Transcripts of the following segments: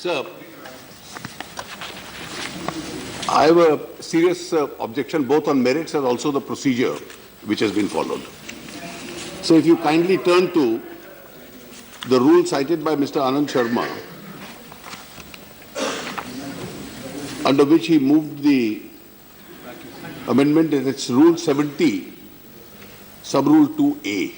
Sir, I have a serious objection both on merits and also the procedure which has been followed. So if you kindly turn to the rule cited by Mr. Anand Sharma, under which he moved the amendment, and it's Rule 70, Sub-Rule 2A.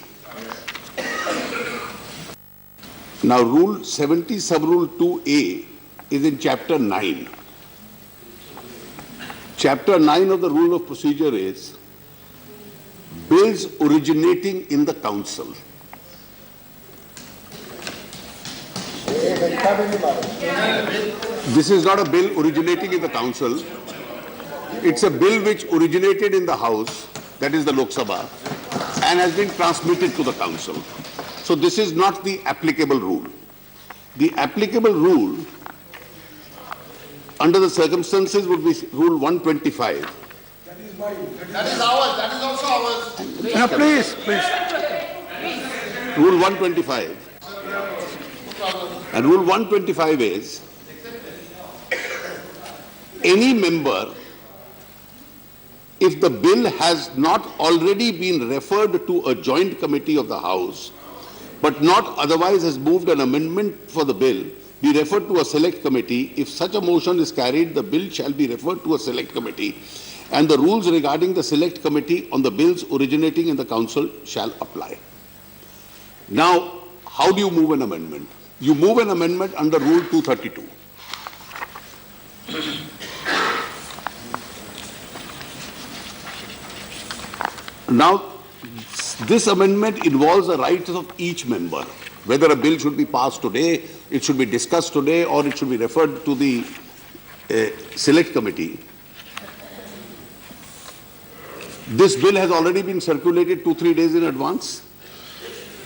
Now, Rule 70, Sub-Rule 2A is in Chapter 9. Chapter 9 of the Rule of Procedure is bills originating in the Council. This is not a bill originating in the Council. It's a bill which originated in the House, that is the Lok Sabha, and has been transmitted to the Council. So this is not the applicable rule. The applicable rule under the circumstances would be Rule 125. That is ours. That is also ours. Please. Rule 125. And Rule 125 is, any member, if the bill has not already been referred to a joint committee of the House, but not otherwise has moved an amendment for the bill, be referred to a select committee. If such a motion is carried, the bill shall be referred to a select committee, and the rules regarding the select committee on the bills originating in the Council shall apply. Now, how do you move an amendment? You move an amendment under Rule 232. Now, this amendment involves the rights of each member. Whether a bill should be passed today, it should be discussed today, or it should be referred to the select committee. This bill has already been circulated 2-3 days in advance.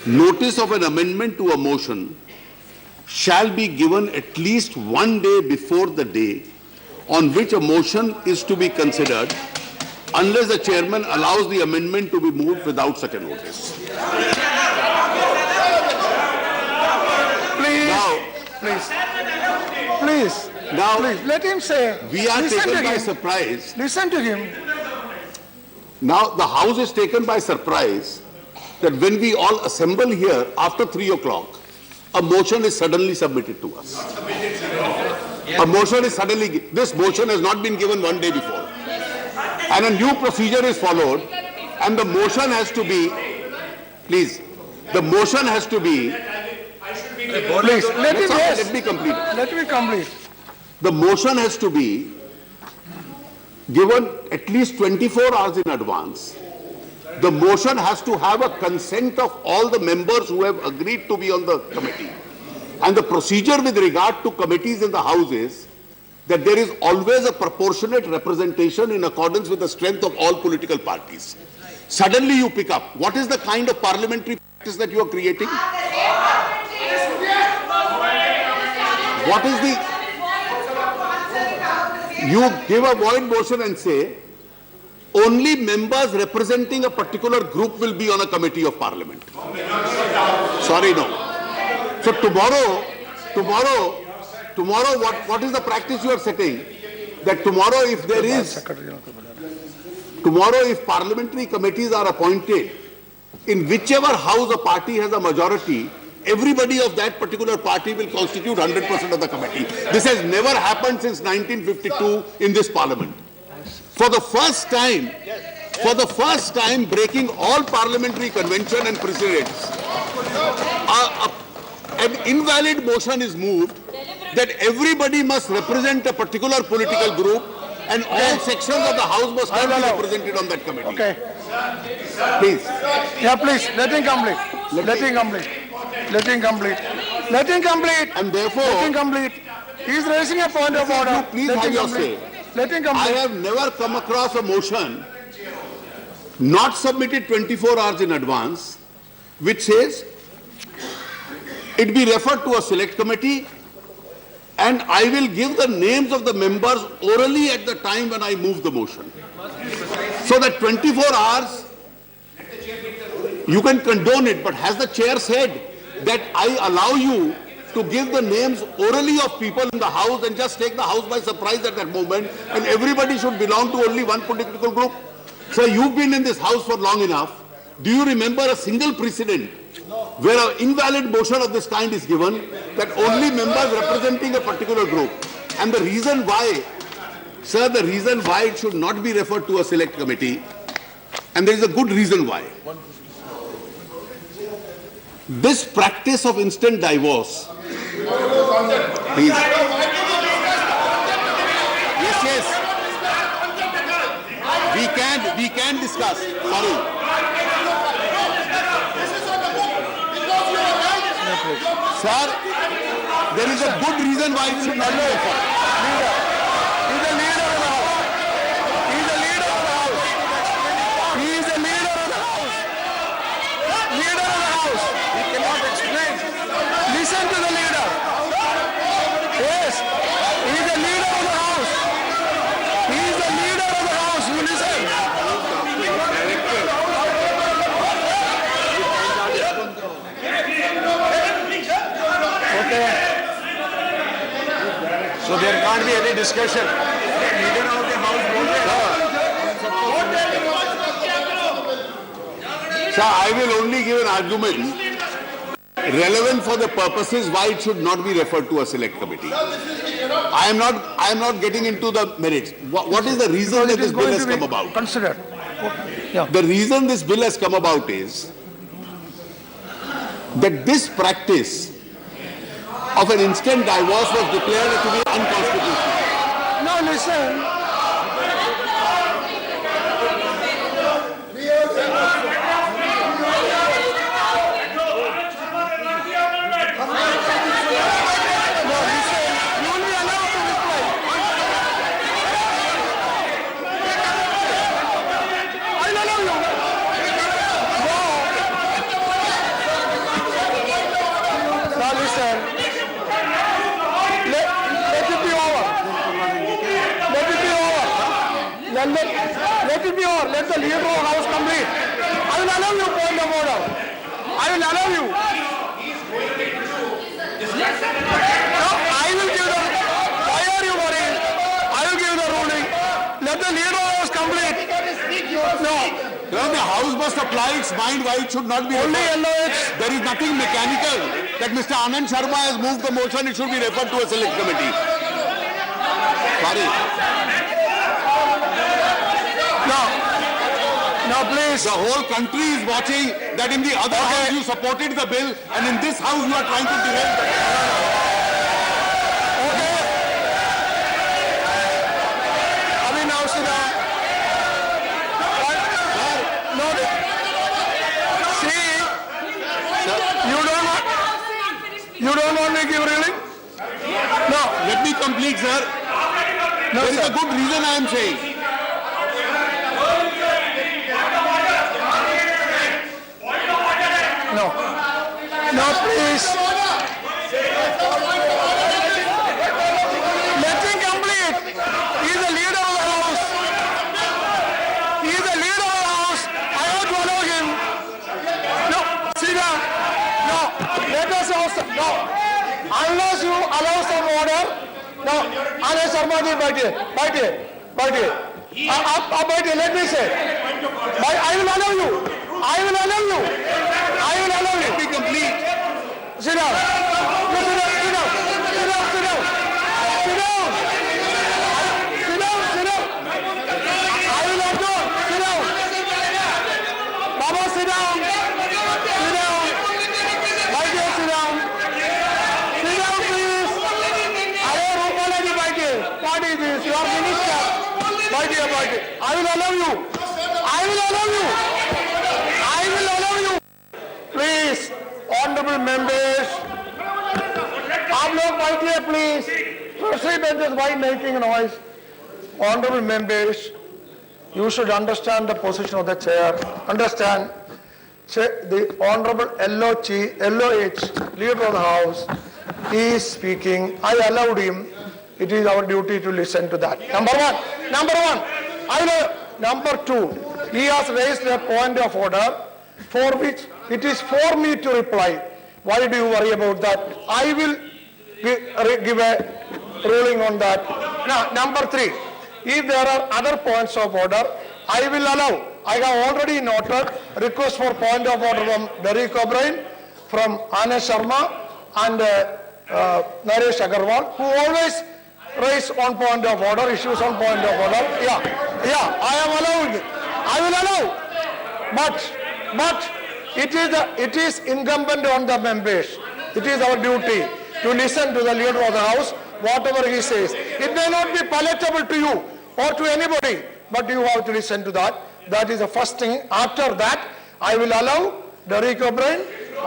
Notice of an amendment to a motion shall be given at least 1 day before the day on which a motion is to be considered, unless the chairman allows the amendment to be moved without such a notice. Please, let him say. We are taken by surprise. Listen to him. Now, the House is taken by surprise that when we all assemble here after 3 o'clock, a motion is suddenly submitted to us. A motion is suddenly, this motion has not been given 1 day before. And a new procedure is followed, and the motion has to be, please, the motion has to be, Please, let me complete. Let me complete. The motion has to be given at least 24 hours in advance. The motion has to have a consent of all the members who have agreed to be on the committee. And the procedure with regard to committees in the House is that there is always a proportionate representation in accordance with the strength of all political parties. Suddenly you pick up. What is the kind of parliamentary practice that you are creating? What is the... You give a void motion and say, only members representing a particular group will be on a committee of parliament. Sorry, no. So tomorrow, what is the practice you are setting? That tomorrow if there is, if parliamentary committees are appointed, in whichever house a party has a majority, everybody of that particular party will constitute 100% of the committee. This has never happened since 1952 in this parliament. For the first time, breaking all parliamentary convention and precedents, an invalid motion is moved that everybody must represent a particular political group and all sections of the House must not be represented on that committee. Okay. Please. Yeah, please. Let him complete. And therefore, let him complete. He is raising a point of order. Please have your say. Let him I complete. have never come across a motion not submitted 24 hours in advance which says it be referred to a select committee and I will give the names of the members orally at the time when I move the motion. So that 24 hours, you can condone it, but has the chair said that I allow you to give the names orally of people in the house and just take the house by surprise at that moment, and everybody should belong to only one political group? Sir, you've been in this house for long enough. Do you remember a single precedent where an invalid motion of this kind is given, that only members representing a particular group? And the reason why, sir, the reason why it should not be referred to a select committee, and there is a good reason why. This practice of instant divorce, please. Yes, we can discuss. Sorry. Sir, there is a good reason why it should not be referred. He's the leader of the house. He's the leader of the house. He is the leader of the house. Leader of the house. He cannot explain. Listen to the leader. Yes. He is the leader of the house. He is the leader of the house. You listen. Okay. So there can't be any discussion. Leader of the house. Sir, I will only give an argument relevant for the purposes why it should not be referred to a select committee. I am not getting into the merits. What is the reason that this bill has come about? Considered. Yeah. The reason this bill has come about is that this practice of an instant divorce was declared to be unconstitutional. No, listen. Let it be over. Let the leader of the house complete. I will allow you point of order. I will allow you. No, I will give the. Why are you worried? I will give the ruling. Let the leader of the house complete. No. Well, the house must apply its mind why it should not be Only referred. LOH. There is nothing mechanical that Mr. Anand Sharma has moved the motion, it should be referred to a select committee. Sorry. No, please. The whole country is watching that in the other house you supported the bill and in this house you are trying to derail the bill. Okay. Abhi now sit down. No. See, you don't want me to give ruling? No. Let me complete, sir. No, there is sir. a good reason I am saying. No. No, please. Let him complete. He is the leader of the house. He is the leader of the house. I have to allow him. No, sit down. No, let us also. No. Unless you allow some order. No, Anand Sharma ji, baithe. Let me say. I will allow you. I will allow you. I will allow you. Let me complete. Sit down. No, sit down. Sit down. Sit down. Sit down. Sit down. Sit down. Sit down. I will not do. Sit down. Baba, sit down. Sit down. My dear, sit down. Sit down, please. Arey, Rupalaji, my dear. What is this? You are minister. My dear. I will allow you. I will allow you. I will allow you. Please, honorable members, आप लोग बैठिए please. Trustee benches, why making noise? Honorable members, you should understand the position of the chair. Understand, the honorable LOH, leader of the house, is speaking. I allowed him. It is our duty to listen to that. Number one. Number two, he has raised a point of order for which it is for me to reply. Why do you worry about that? I will give a ruling on that. Now, number 3, if there are other points of order, I will allow. I have already noted request for point of order from Derek O'Brien, from Anna Sharma and Naresh Agarwal, who always raise on point of order, issues on point of order. Yeah, I am allowing it. I will allow. But it is incumbent on the members. It is our duty to listen to the leader of the house, whatever he says. It may not be palatable to you or to anybody, but you have to listen to that. That is the first thing. After that, I will allow Derek O'Brien,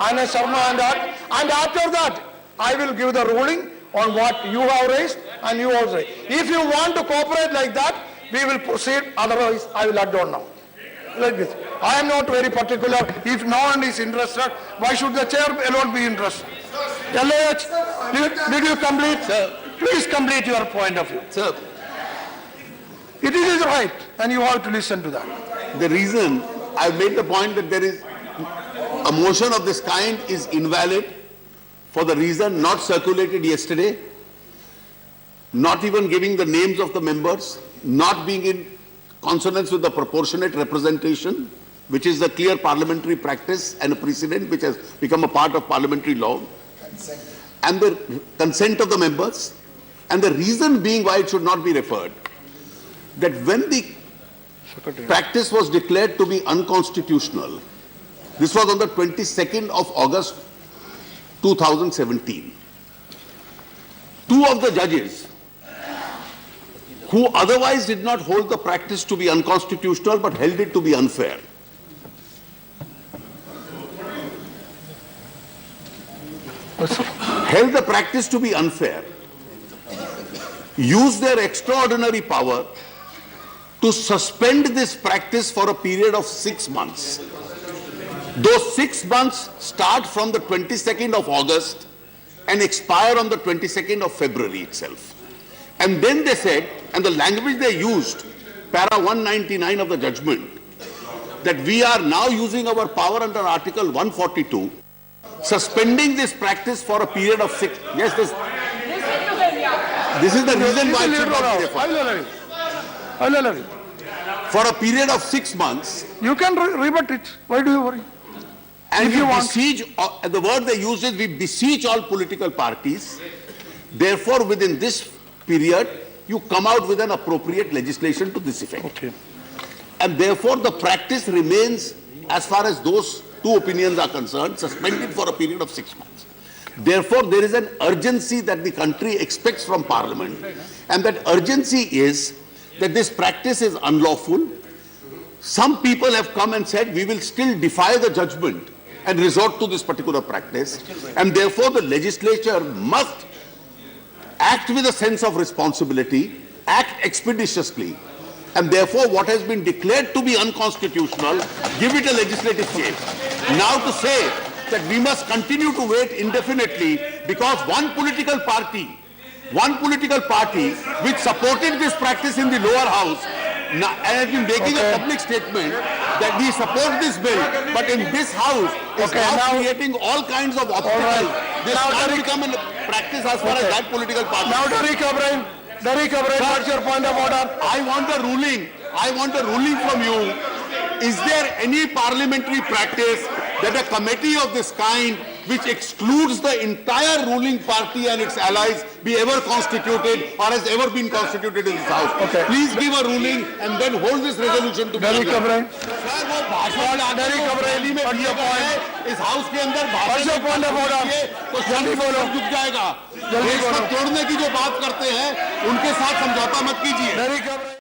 Anna Sharma and that. And after that, I will give the ruling on what you have raised and you have raised. If you want to cooperate like that, we will proceed. Otherwise, I will adjourn now. Like this. I am not very particular. If no one is interested, why should the chair alone be interested? LAH, did you complete? Sir. Please complete your point of view. Sir, It is his right, and you have to listen to that. the reason I made the point that there is a motion of this kind is invalid for the reason not circulated yesterday, not even giving the names of the members, not being in consonance with the proportionate representation, which is the clear parliamentary practice and a precedent which has become a part of parliamentary law, and the consent of the members, and the reason being why it should not be referred, that when the practice was declared to be unconstitutional, this was on the 22nd of August 2017. 2 of the judges who otherwise did not hold the practice to be unconstitutional but held it to be unfair, held the practice to be unfair, used their extraordinary power to suspend this practice for a period of 6 months. Those 6 months start from the 22nd of August and expire on the 22nd of February itself. And then they said, and the language they used, para 199 of the judgment, that we are now using our power under Article 142, suspending this practice for a period of 6. Yes, this is the reason why it should not be referred. I will allow it. For a period of 6 months. You can rebut it. Why do you worry? And if you want. Beseech, the word they use is we beseech all political parties. Therefore, within this period, you come out with an appropriate legislation to this effect. Okay. And therefore, the practice remains, as far as those 2 opinions are concerned, suspended for a period of 6 months. Therefore, there is an urgency that the country expects from Parliament, and that urgency is that this practice is unlawful. Some people have come and said we will still defy the judgment and resort to this particular practice, and therefore the legislature must act with a sense of responsibility, act expeditiously, and therefore what has been declared to be unconstitutional, give it a legislative change. Now to say that we must continue to wait indefinitely because one political party which supported this practice in the lower house and has been making a public statement that we support this bill, but in this house is now creating all kinds of obstacles. This can become a practice as far as that political party. Now, Derek O'Brien, what's your point of order? I want a ruling from you. Is there any parliamentary practice that a committee of this kind, which excludes the entire ruling party and its allies, be ever constituted or has ever been constituted in this house? Okay. Please give a ruling and then hold this resolution to be Derek O'Brien. Sir वो भाषण Derek O'Brien में दिया है इस house के अंदर भाषण तो जल्दी बोलो झुक जाएगा। देश को तोड़ने की जो बात करते हैं उनके साथ समझौता मत कीजिए।